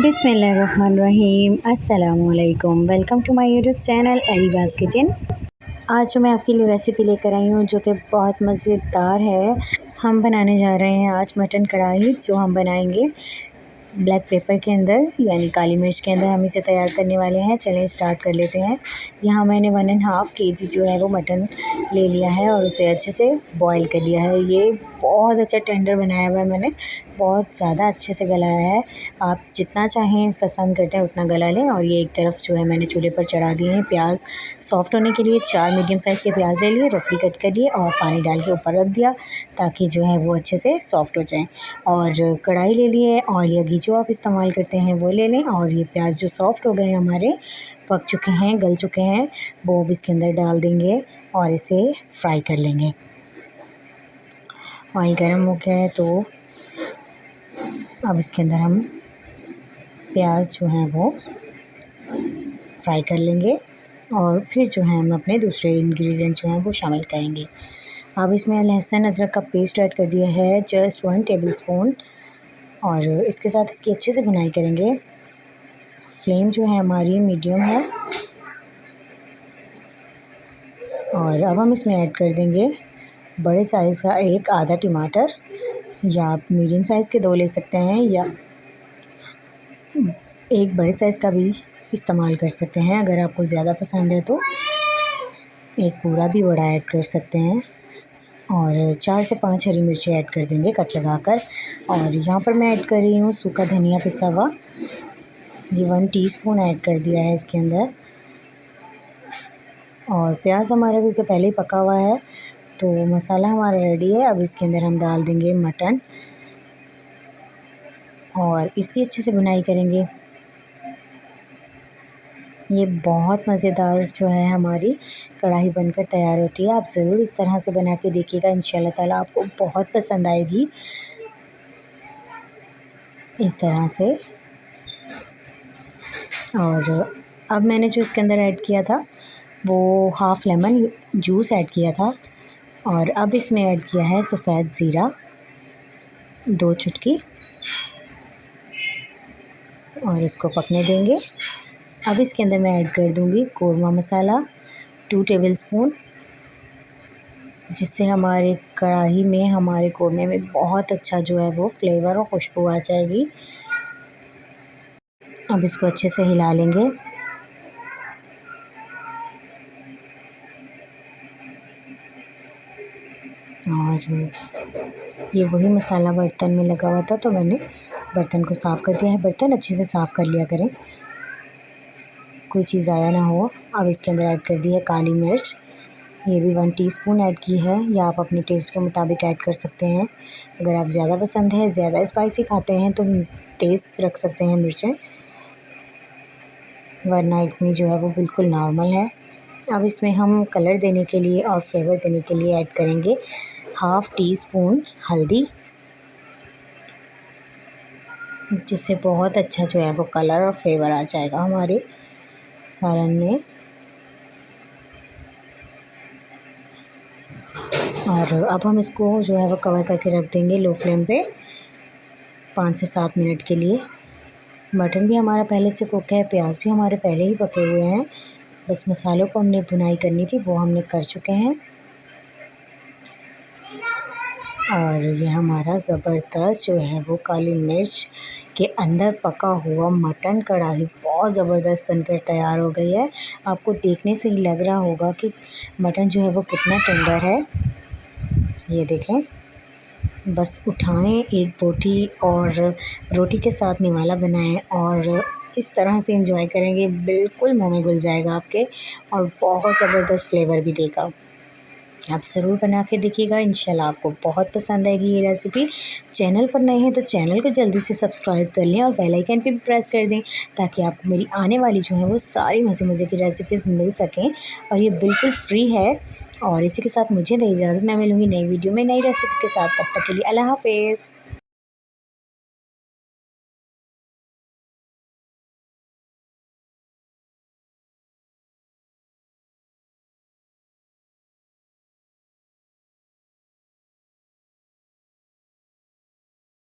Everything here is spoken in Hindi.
बिस्मिल्लाहिर्रहमानिर्रहीम। अस्सलामुअलैकुम। Welcome to my YouTube channel Areeba's kitchen. आज जो मैं आपके लिए रेसिपी लेकर आई हूँ जो कि बहुत मज़ेदार है। हम बनाने जा रहे हैं आज मटन कढ़ाई, जो हम बनाएंगे ब्लैक पेपर के अंदर यानी काली मिर्च के अंदर हम इसे तैयार करने वाले हैं। चलें स्टार्ट कर लेते हैं। यहाँ मैंने 1.5 kg जो है वो मटन ले लिया है और उसे अच्छे से बॉईल कर लिया है। ये बहुत अच्छा टेंडर बनाया हुआ है मैंने, बहुत ज़्यादा अच्छे से गलाया है। आप जितना चाहें पसंद करते हैं उतना गला लें। और ये एक तरफ जो है मैंने चूल्हे पर चढ़ा दिए हैं प्याज सॉफ़्ट होने के लिए। 4 मीडियम साइज़ के प्याज ले लिए, रफली कट कर लिए और पानी डाल के ऊपर रख दिया ताकि जो है वो अच्छे से सॉफ़्ट हो जाएँ। और कढ़ाई ले लिए, ऑयल या घी जो आप इस्तेमाल करते हैं वो ले लें। और ये प्याज जो सॉफ़्ट हो गए हमारे, पक चुके हैं, गल चुके हैं, वो अब इसके अंदर डाल देंगे और इसे फ्राई कर लेंगे। ऑयल गर्म हो गया है तो अब इसके अंदर हम प्याज जो हैं वो फ्राई कर लेंगे और फिर जो है हम अपने दूसरे इंग्रेडिएंट जो हैं वो शामिल करेंगे। अब इसमें लहसुन अदरक का पेस्ट ऐड कर दिया है, जस्ट 1 टेबलस्पून। और इसके साथ इसकी अच्छे से भुनाई करेंगे। फ्लेम जो है हमारी मीडियम है। और अब हम इसमें ऐड कर देंगे बड़े साइज़ का एक आधा टमाटर, या आप मीडियम साइज़ के 2 ले सकते हैं, या एक बड़े साइज़ का भी इस्तेमाल कर सकते हैं। अगर आपको ज़्यादा पसंद है तो एक पूरा भी बड़ा ऐड कर सकते हैं। और 4 से 5 हरी मिर्ची ऐड कर देंगे कट लगाकर। और यहाँ पर मैं ऐड कर रही हूँ सूखा धनिया पिसा हुआ, ये 1 टीस्पून ऐड कर दिया है इसके अंदर। और प्याज हमारा क्योंकि पहले ही पका हुआ है तो मसाला हमारा रेडी है। अब इसके अंदर हम डाल देंगे मटन और इसकी अच्छे से भुनाई करेंगे। ये बहुत मज़ेदार जो है हमारी कढ़ाई बनकर तैयार होती है। आप ज़रूर इस तरह से बना के देखिएगा, इंशाल्लाह ताला आपको बहुत पसंद आएगी। इस तरह से। और अब मैंने जो इसके अंदर ऐड किया था वो हाफ़ लेमन जूस ऐड किया था। और अब इसमें ऐड किया है सफ़ेद ज़ीरा 2 चुटकी और इसको पकने देंगे। अब इसके अंदर मैं ऐड कर दूंगी कोरमा मसाला 2 टेबलस्पून, जिससे हमारे कढ़ाई में, हमारे कोरमे में बहुत अच्छा जो है वो फ्लेवर और खुशबू आ जाएगी। अब इसको अच्छे से हिला लेंगे। और ये वही मसाला बर्तन में लगा हुआ था तो मैंने बर्तन को साफ़ कर दिया है। बर्तन अच्छे से साफ़ कर लिया करें, कोई चीज़ ज़ाया ना हो। अब इसके अंदर ऐड कर दी है काली मिर्च, ये भी 1 टीस्पून ऐड की है, या आप अपने टेस्ट के मुताबिक ऐड कर सकते हैं। अगर आप ज़्यादा पसंद है, ज़्यादा स्पाइसी खाते हैं तो तेज़ रख सकते हैं मिर्चें, वरना इतनी जो है वो बिल्कुल नॉर्मल है। अब इसमें हम कलर देने के लिए और फ्लेवर देने के लिए ऐड करेंगे हाफ़ टीस्पून हल्दी, जिससे बहुत अच्छा जो है वो कलर और फ्लेवर आ जाएगा हमारे सालन में। और अब हम इसको जो है वो कवर करके रख देंगे लो फ्लेम पे 5 से 7 मिनट के लिए। मटन भी हमारा पहले से कुक है, प्याज भी हमारे पहले ही पके हुए हैं, बस मसालों को हमने भुनाई करनी थी, वो हमने कर चुके हैं। और ये हमारा ज़बरदस्त जो है वो काली मिर्च के अंदर पका हुआ मटन कढ़ाई बहुत ज़बरदस्त बनकर तैयार हो गई है। आपको देखने से ही लग रहा होगा कि मटन जो है वो कितना टेंडर है। ये देखें, बस उठाएं एक बोटी और रोटी के साथ निवाला बनाएं और इस तरह से एंजॉय करेंगे, बिल्कुल मुँह में घुल जाएगा आपके और बहुत ज़बरदस्त फ्लेवर भी देगा। आप ज़रूर बना के देखिएगा, इंशाल्लाह आपको बहुत पसंद आएगी ये रेसिपी। चैनल पर नए हैं तो चैनल को जल्दी से सब्सक्राइब कर लें और बेल आइकन पे भी प्रेस कर दें ताकि आपको मेरी आने वाली जो है वो सारी मज़े की रेसिपीज़ मिल सकें। और ये बिल्कुल फ्री है। और इसी के साथ मुझे दें इजाज़त, मैं मिलूँगी नई वीडियो में नई रेसिपी के साथ। तब तक के लिए अल्लाह हाफ़िज़।